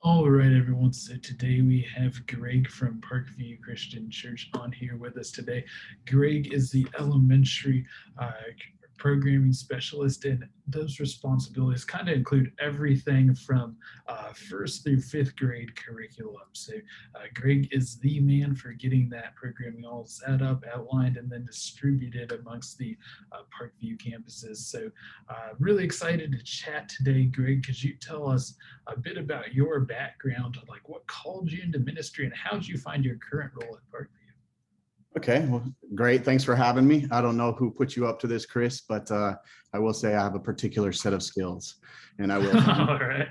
All right, everyone. So today we have Greg from Parkview Christian Church on here with us today. Greg is the elementary programming specialist, and those responsibilities kind of include everything from first through fifth grade curriculum. So Greg is the man for getting that programming all set up, outlined, and then distributed amongst the Parkview campuses. So really excited to chat today, Greg. Could you tell us a bit about your background, like what called you into ministry and how did you find your current role at Parkview? Okay, well, great. Thanks for having me. I don't know who put you up to this, Chris, but I will say I have a particular set of skills, and I will. All right.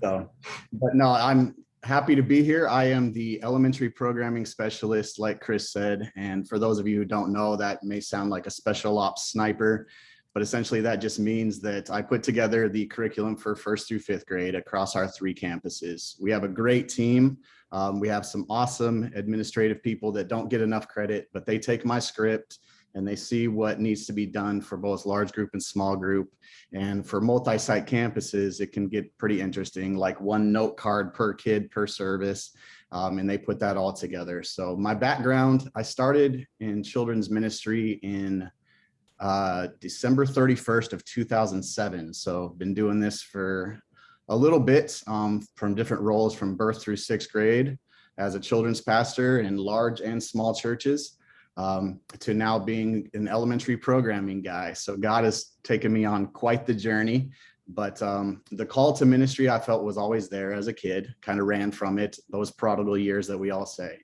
So, but no, I'm happy to be here. I am the elementary programming specialist, like Chris said. And for those of you who don't know, that may sound like a special ops sniper, but essentially that just means that I put together the curriculum for first through fifth grade across our 3 campuses. We have a great team. We have some awesome administrative people that don't get enough credit, but they take my script and they see what needs to be done for both large group and small group. And for multi-site campuses, it can get pretty interesting, like 1 note card per kid per service. And they put that all together. So my background, I started in children's ministry in December 31st of 2007. So been doing this for a little bit from different roles from birth through 6th grade as a children's pastor in large and small churches to now being an elementary programming guy. So God has taken me on quite the journey, but the call to ministry I felt was always there as a kid, kind of ran from it, those prodigal years that we all say.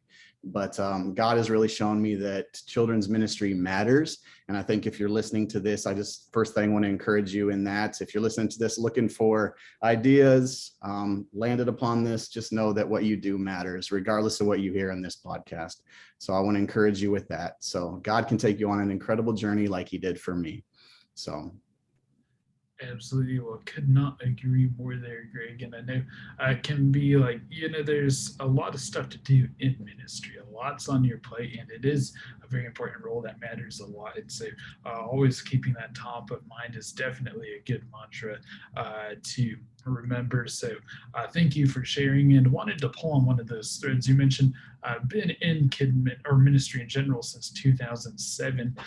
But God has really shown me that children's ministry matters. And I think if you're listening to this, I just first thing want to encourage you in that. If you're listening to this looking for ideas, landed upon this, just know that what you do matters, regardless of what you hear in this podcast. So I want to encourage you with that. So God can take you on an incredible journey like he did for me. So Absolutely. Well, could not agree more there, Greg. And I know it can be like, there's a lot of stuff to do in ministry. A lot's on your plate, and it is a very important role that matters a lot. And so, always keeping that top of mind is definitely a good mantra to remember. So, thank you for sharing. And wanted to pull on one of those threads you mentioned. I've been in or ministry in general since 2007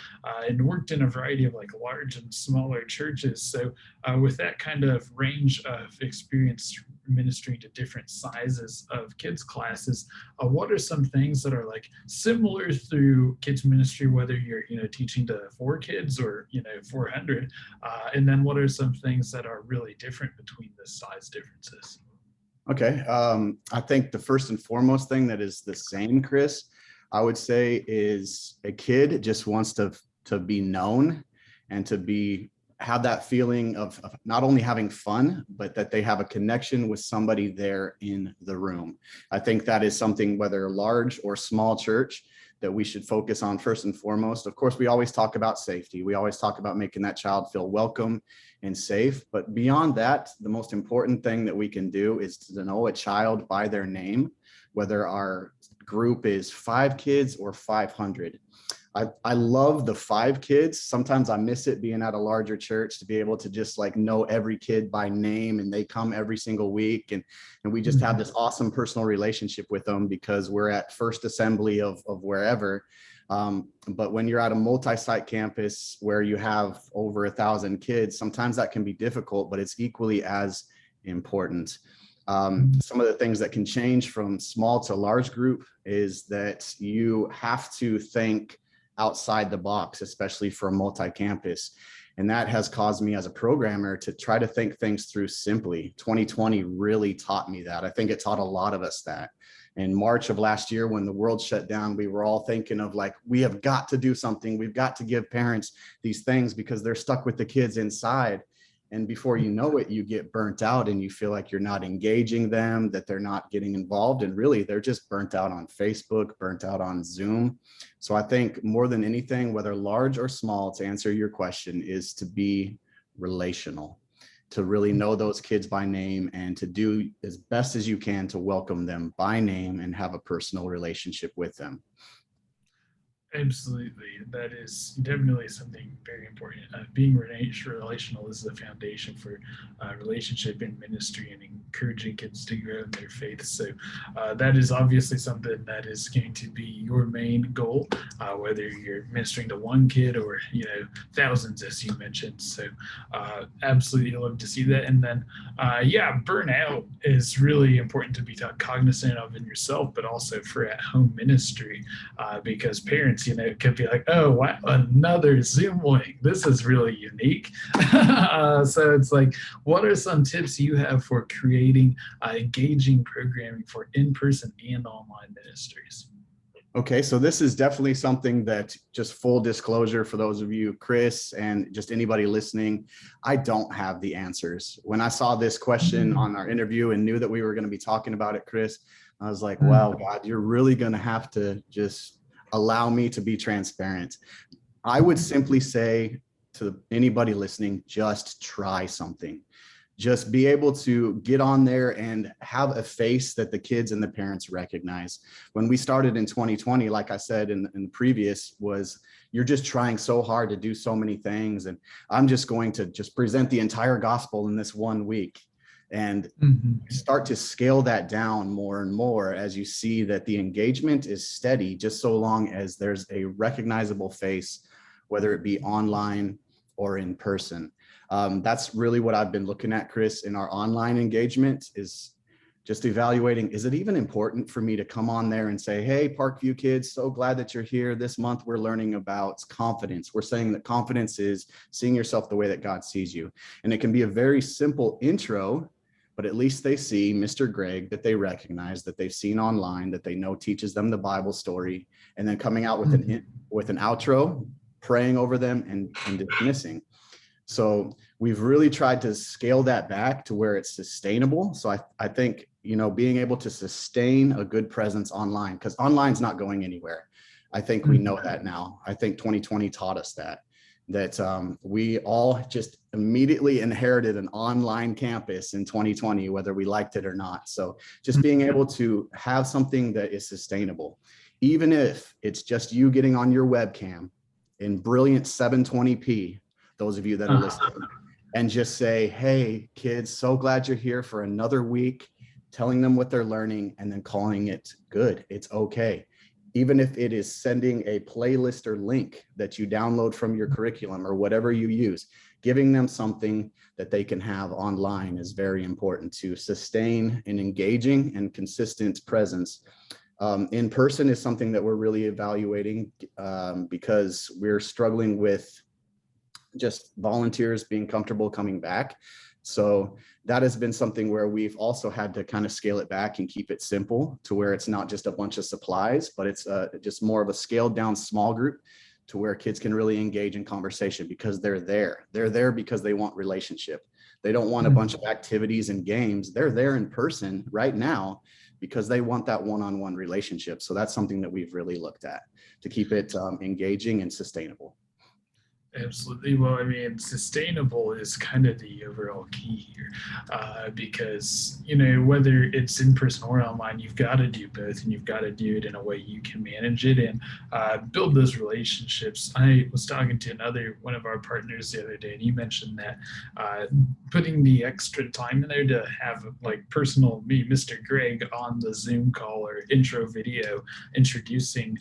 and worked in a variety of like large and smaller churches. So with that kind of range of experience ministering to different sizes of kids classes, what are some things that are like similar through kids ministry, whether you're teaching to 4 kids or 400, and then what are some things that are really different between the size differences? okay. I think the first and foremost thing that is the same, Chris, I would say is a kid just wants to be known and to have that feeling of not only having fun, but that they have a connection with somebody there in the room. I think that is something, whether large or small church, that we should focus on first and foremost. Of course, we always talk about safety. We always talk about making that child feel welcome and safe. But beyond that, the most important thing that we can do is to know a child by their name, whether our group is 5 kids or 500. I love the 5 kids. Sometimes I miss it being at a larger church to be able to just like know every kid by name, and they come every single week. And we just have this awesome personal relationship with them because we're at First Assembly of wherever. But when you're at a multi-site campus where you have over 1,000 kids, sometimes that can be difficult, but it's equally as important. Some of the things that can change from small to large group is that you have to think outside the box, especially for a multi-campus. And that has caused me as a programmer to try to think things through simply. 2020 really taught me that. I think it taught a lot of us that. In March of last year, when the world shut down, we were all thinking of like, we have got to do something. We've got to give parents these things because they're stuck with the kids inside. And before you know it, you get burnt out and you feel like you're not engaging them, that they're not getting involved. And really, they're just burnt out on Facebook, burnt out on Zoom. So I think more than anything, whether large or small, to answer your question, is to be relational, to really know those kids by name and to do as best as you can to welcome them by name and have a personal relationship with them. Absolutely. That is definitely something very important. Being relational is the foundation for relationship in ministry and encouraging kids to grow in their faith. So that is obviously something that is going to be your main goal, whether you're ministering to one kid or thousands, as you mentioned. So absolutely love to see that. And then yeah, burnout is really important to be cognizant of in yourself, but also for at-home ministry, because parents, could be like, oh, wow, another Zoom link. This is really unique. So it's like, what are some tips you have for creating engaging programming for in-person and online ministries? Okay, so this is definitely something that, just full disclosure for those of you, Chris, and just anybody listening, I don't have the answers. When I saw this question on our interview and knew that we were going to be talking about it, Chris, I was like, wow, God, you're really going to have to just allow me to be transparent. I would simply say to anybody listening, just try something. Just be able to get on there and have a face that the kids and the parents recognize. When we started in 2020, like I said in the previous, was you're just trying so hard to do so many things. And I'm just going to just present the entire gospel in this one week. And start to scale that down more and more as you see that the engagement is steady, just so long as there's a recognizable face, whether it be online or in person. That's really what I've been looking at, Chris, in our online engagement, is just evaluating, is it even important for me to come on there and say, hey, Parkview kids, so glad that you're here. This month we're learning about confidence. We're saying that confidence is seeing yourself the way that God sees you. And it can be a very simple intro, but at least they see Mr. Greg that they recognize, that they've seen online, that they know teaches them the Bible story, and then coming out with an outro, praying over them and dismissing. So we've really tried to scale that back to where it's sustainable. So I think, being able to sustain a good presence online, because online's not going anywhere. I think we know that now. I think 2020 taught us that we all just immediately inherited an online campus in 2020, whether we liked it or not. So just being able to have something that is sustainable, even if it's just you getting on your webcam in brilliant 720p, those of you that are listening, and just say, hey, kids, so glad you're here for another week, telling them what they're learning and then calling it good. It's okay. Even if it is sending a playlist or link that you download from your curriculum or whatever you use, giving them something that they can have online is very important to sustain an engaging and consistent presence. In person is something that we're really evaluating because we're struggling with just volunteers being comfortable coming back. So that has been something where we've also had to kind of scale it back and keep it simple to where it's not just a bunch of supplies, but it's just more of a scaled down small group to where kids can really engage in conversation because they're there. They're there because they want relationship. They don't want a bunch of activities and games. They're there in person right now because they want that one-on-one relationship. So that's something that we've really looked at to keep it engaging and sustainable. Absolutely. Well, I mean, sustainable is kind of the overall key here, because, whether it's in person or online, you've got to do both, and you've got to do it in a way you can manage it and build those relationships. I was talking to one of our partners the other day, and he mentioned that putting the extra time in there to have like personal me, Mr. Greg, on the Zoom call or intro video introducing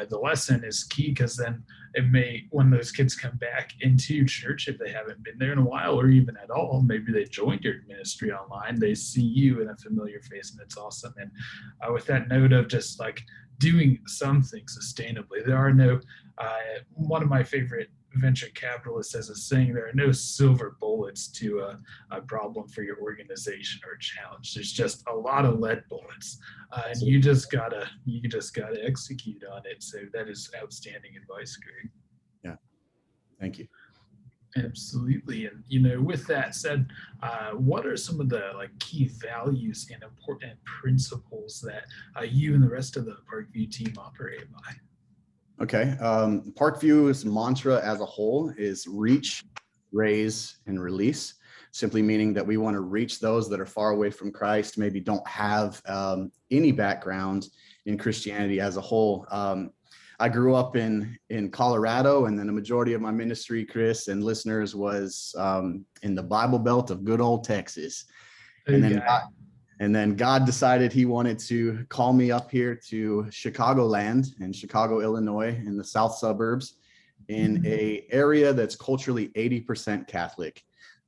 the lesson is key, because then when those kids come back into church, if they haven't been there in a while or even at all, maybe they joined your ministry online, they see you in a familiar face, and it's awesome. And with that note of just like doing something sustainably, there are no, one of my favorite venture capitalists has a saying, there are no silver bullets to a problem for your organization or challenge. There's just a lot of lead bullets, and you just gotta execute on it. So that is outstanding advice, Greg. Yeah, thank you. Absolutely. And with that said, what are some of the key values and important principles that you and the rest of the Parkview team operate by? Okay. Parkview's mantra as a whole is reach, raise, and release, simply meaning that we want to reach those that are far away from Christ, maybe don't have any background in Christianity as a whole. I grew up in Colorado, and then a majority of my ministry, Chris, and listeners was in the Bible Belt of good old Texas. And Okay. then God decided he wanted to call me up here to Chicagoland in Chicago, Illinois, in the south suburbs, in a area that's culturally 80% Catholic.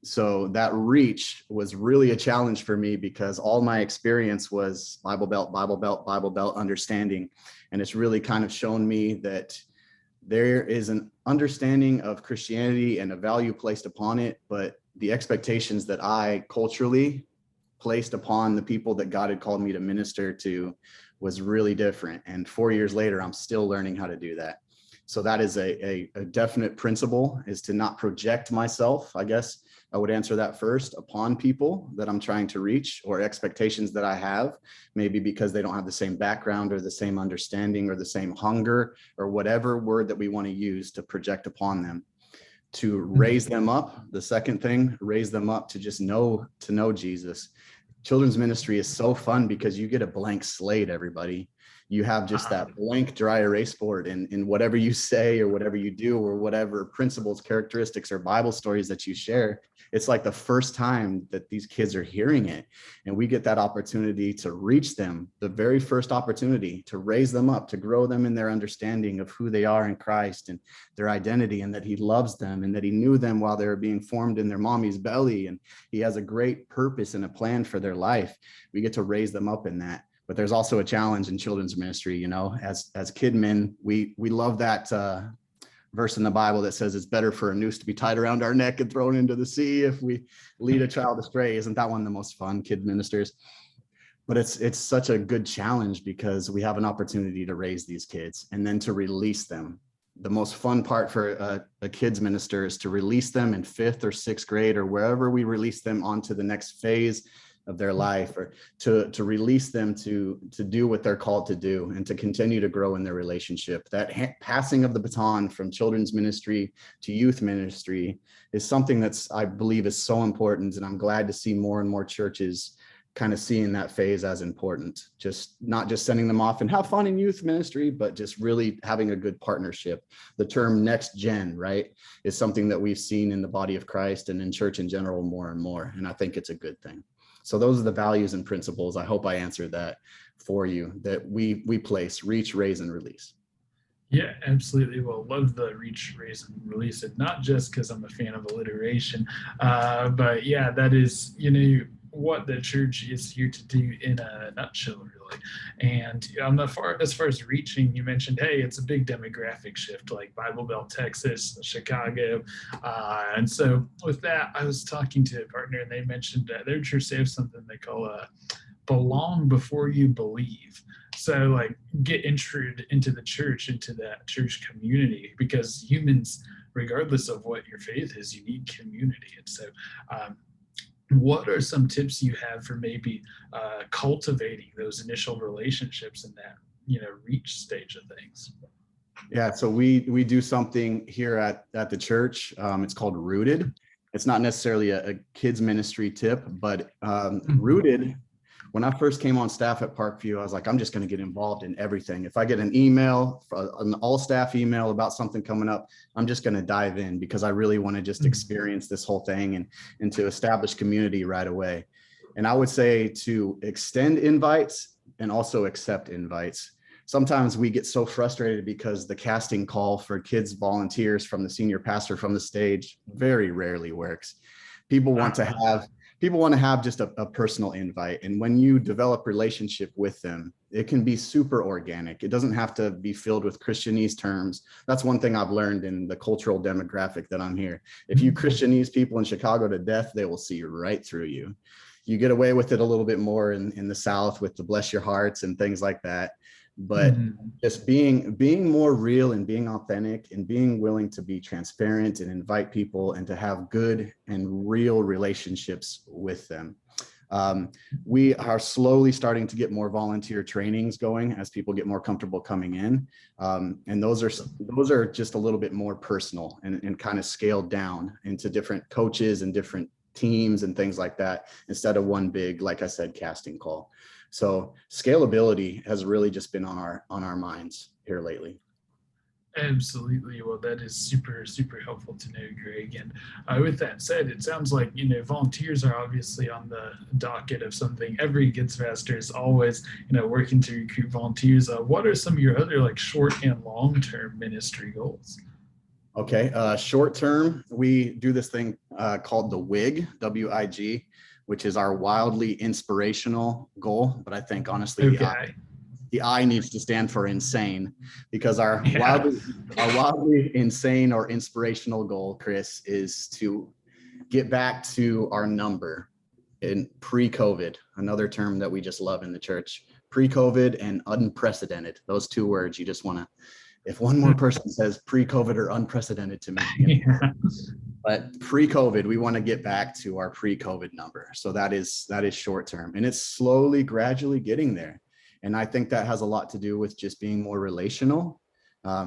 So that reach was really a challenge for me because all my experience was Bible Belt, Bible Belt, Bible Belt understanding. And it's really kind of shown me that there is an understanding of Christianity and a value placed upon it, but the expectations that I culturally placed upon the people that God had called me to minister to was really different. And 4 years later, I'm still learning how to do that. So that is a definite principle, is to not project myself, I guess I would answer that first, upon people that I'm trying to reach, or expectations that I have, maybe because they don't have the same background or the same understanding or the same hunger or whatever word that we want to use to project upon them. To raise them up, the second thing, raise them up to just know Jesus. Children's ministry is so fun because you get a blank slate, everybody. You have just that blank dry erase board, and whatever you say or whatever you do or whatever principles, characteristics, or Bible stories that you share, it's like the first time that these kids are hearing it. And we get that opportunity to reach them, the very first opportunity to raise them up, to grow them in their understanding of who they are in Christ and their identity, and that he loves them and that he knew them while they were being formed in their mommy's belly. And he has a great purpose and a plan for their life. We get to raise them up in that. But there's also a challenge in children's ministry, you know, as kid men, we love that verse in the Bible that says it's better for a noose to be tied around our neck and thrown into the sea if we lead a child astray. Isn't that one of the most fun, kid ministers? But it's such a good challenge because we have an opportunity to raise these kids and then to release them. The most fun part for a kids minister is to release them in 5th or 6th grade or wherever we release them onto the next phase of their life, or to release them to do what they're called to do and to continue to grow in their relationship. That passing of the baton from children's ministry to youth ministry is something that's, I believe, is so important. And I'm glad to see more and more churches kind of seeing that phase as important, just not just sending them off and have fun in youth ministry, but just really having a good partnership. The term next gen, right, is something that we've seen in the body of Christ and in church in general more and more. And I think it's a good thing. So those are the values and principles. I hope I answered that for you, that we place: reach, raise, and release. Yeah, absolutely. Well, love the reach, raise, and release it. Not just because I'm a fan of alliteration, but yeah, that is, what the church is here to do in a nutshell, really. And as far as reaching, you mentioned, hey, it's a big demographic shift, like Bible Belt, Texas, Chicago, and so with that, I was talking to a partner, and they mentioned their church, they have something they call belong before you believe. So like get entered into the church, into that church community, because humans, regardless of what your faith is, you need community. And so what are some tips you have for maybe cultivating those initial relationships in that reach stage of things? Yeah, so we do something here at the church. It's called Rooted. It's not necessarily a kids ministry tip, but Rooted, when I first came on staff at Parkview, I was like, I'm just going to get involved in everything. If I get an email, an all staff email about something coming up, I'm just going to dive in because I really want to just experience this whole thing and to establish community right away. And I would say to extend invites and also accept invites. Sometimes we get so frustrated because the casting call for kids volunteers from the senior pastor from the stage very rarely works. People want to have just a personal invite. And when you develop relationship with them, it can be super organic. It doesn't have to be filled with Christianese terms. That's one thing I've learned in the cultural demographic that I'm here. If you Christianese people in Chicago to death, they will see right through you. You get away with it a little bit more in the South with the bless your hearts and things like that. But just being more real and being authentic and being willing to be transparent and invite people and to have good and real relationships with them. We are slowly starting to get more volunteer trainings going as people get more comfortable coming in. And those are just a little bit more personal and kind of scaled down into different coaches and different teams and things like that, instead of one big, like I said, casting call. So scalability has really just been on our minds here lately. Absolutely. Well, that is super, super helpful to know, Greg. And with that said, it sounds like, volunteers are obviously on the docket of something. Every Kids Faster is always, working to recruit volunteers. What are some of your other like short and long term ministry goals? Okay, short term, we do this thing called the WIG, WIG, which is our wildly inspirational goal. But I think honestly, Okay. the I needs to stand for insane, because Yeah. our wildly insane or inspirational goal, Chris, is to get back to our number in pre-COVID, another term that we just love in the church. Pre-COVID and unprecedented, those two words you just want to, if one more person says pre-COVID or unprecedented to me, Yeah. but pre-COVID, we want to get back to our pre-COVID number. So that is short term, and it's slowly, gradually getting there. And I think that has a lot to do with just being more relational,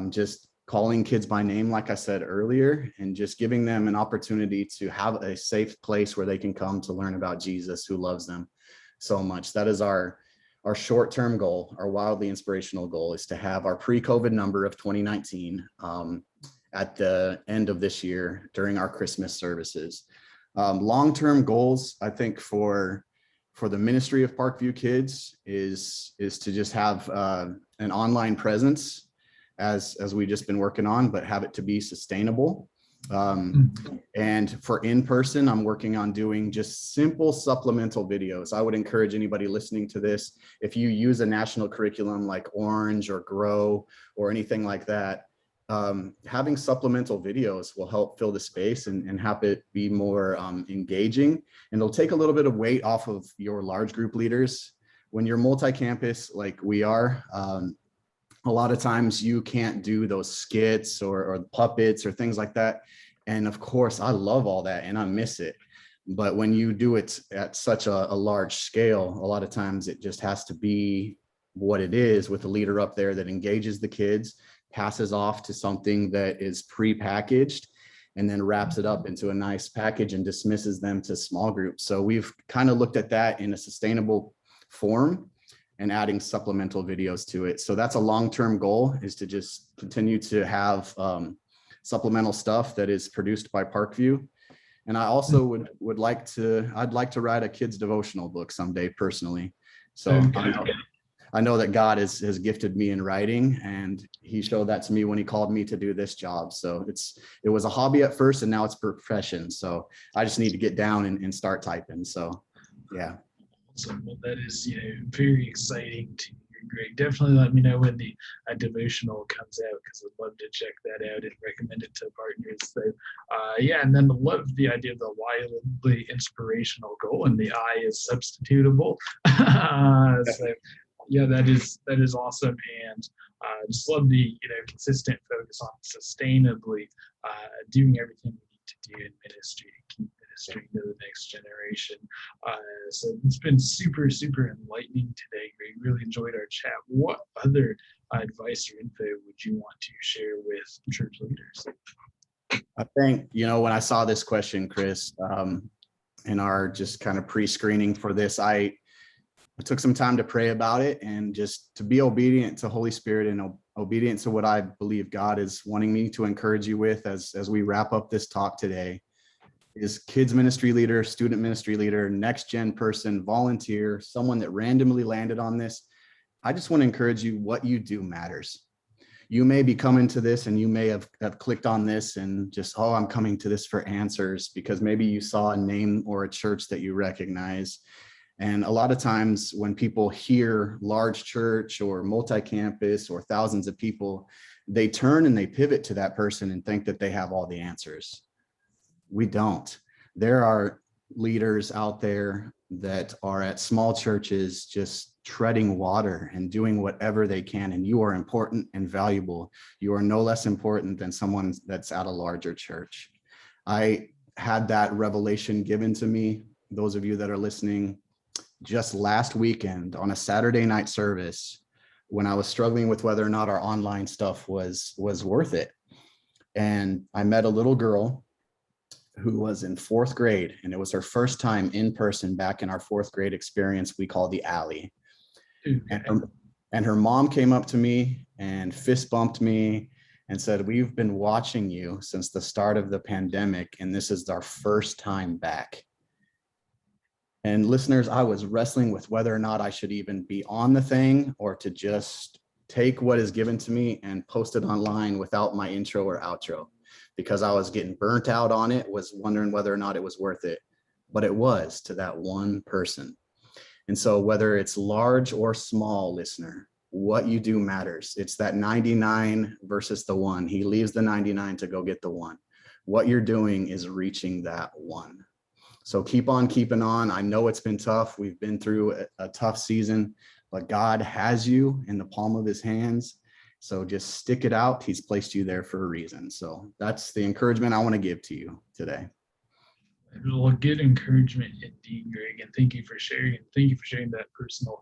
just calling kids by name, like I said earlier, and just giving them an opportunity to have a safe place where they can come to learn about Jesus, who loves them so much. That is our short-term goal. Our wildly inspirational goal is to have our pre-COVID number of 2019 at the end of this year during our Christmas services. Long-term goals, I think, for the ministry of Parkview Kids is to just have an online presence, as we just been working on, but have it to be sustainable. And for in-person, I'm working on doing just simple supplemental videos. I would encourage anybody listening to this, if you use a national curriculum like Orange or Grow or anything like that, having supplemental videos will help fill the space and have it be more engaging. And it'll take a little bit of weight off of your large group leaders. When you're multi-campus like we are, a lot of times you can't do those skits or puppets or things like that. And of course, I love all that and I miss it. But when you do it at such a large scale, a lot of times it just has to be what it is, with a leader up there that engages the kids, passes off to something that is pre-packaged, and then wraps it up into a nice package and dismisses them to small groups. So we've kind of looked at that in a sustainable form and adding supplemental videos to it. So that's a long-term goal, is to just continue to have supplemental stuff that is produced by Parkview. And I also would like to, I'd like to write a kids devotional book someday personally. So Okay. I know that God has gifted me in writing, and he showed that to me when he called me to do this job. So it was a hobby at first, and now it's a profession. So I just need to get down and start typing. So yeah. So well, that is, very exciting to hear, Greg. Definitely let me know when the devotional comes out, because I'd love to check that out and recommend it to partners. So, yeah, and then love the idea of the wildly inspirational goal, and the I is substitutable. So, yeah, that is awesome, and just love the consistent focus on sustainably doing everything we need to do in ministry to keep ministry to the next generation. So it's been super, super enlightening today. We really enjoyed our chat. What other advice or info would you want to share with church leaders? I think, when I saw this question, Chris, in our just kind of pre-screening for this, I took some time to pray about it and just to be obedient to Holy Spirit and obedient to what I believe God is wanting me to encourage you with as we wrap up this talk today. Is kids ministry leader, student ministry leader, next gen person, volunteer, someone that randomly landed on this. I just want to encourage you, what you do matters. You may be coming to this and you may have clicked on this and just, oh, I'm coming to this for answers because maybe you saw a name or a church that you recognize. And a lot of times when people hear large church or multi-campus or thousands of people, they turn and they pivot to that person and think that they have all the answers. We don't. There are leaders out there that are at small churches just treading water and doing whatever they can. And you are important and valuable. You are no less important than someone that's at a larger church. I had that revelation given to me, those of you that are listening, just last weekend on a Saturday night service, when I was struggling with whether or not our online stuff was worth it. And I met a little girl who was in fourth grade, and it was her first time in person back in our fourth grade experience we call the alley. Okay. And her mom came up to me and fist bumped me and said, we've been watching you since the start of the pandemic, and this is our first time back. And listeners, I was wrestling with whether or not I should even be on the thing or to just take what is given to me and post it online without my intro or outro, because I was getting burnt out on it, was wondering whether or not it was worth it. But it was, to that one person. And so whether it's large or small, listener, what you do matters. It's that 99 versus the one. He leaves the 99 to go get the one. What you're doing is reaching that one. So keep on keeping on. I know it's been tough. We've been through a tough season, but God has you in the palm of his hands. So just stick it out. He's placed you there for a reason. So that's the encouragement I want to give to you today. Well, good encouragement indeed, Greg, and thank you for sharing. Thank you for sharing that personal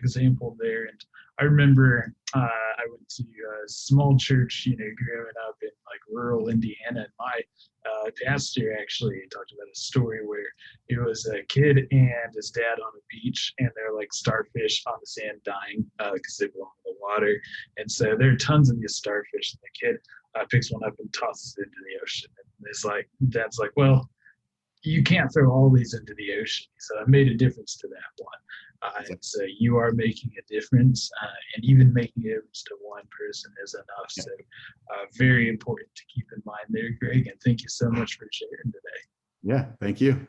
example there. And I remember I went to a small church, growing up in like rural Indiana. And my pastor actually talked about a story where it was a kid and his dad on a beach, and they're like starfish on the sand dying because they belong in the water. And so there are tons of these starfish, and the kid picks one up and tosses it into the ocean. And it's like, dad's like, well, you can't throw all these into the ocean. So I made a difference to that one. And so you are making a difference, and even making a difference to one person is enough. So very important to keep in mind there, Greg. And thank you so much for sharing today. Yeah, thank you.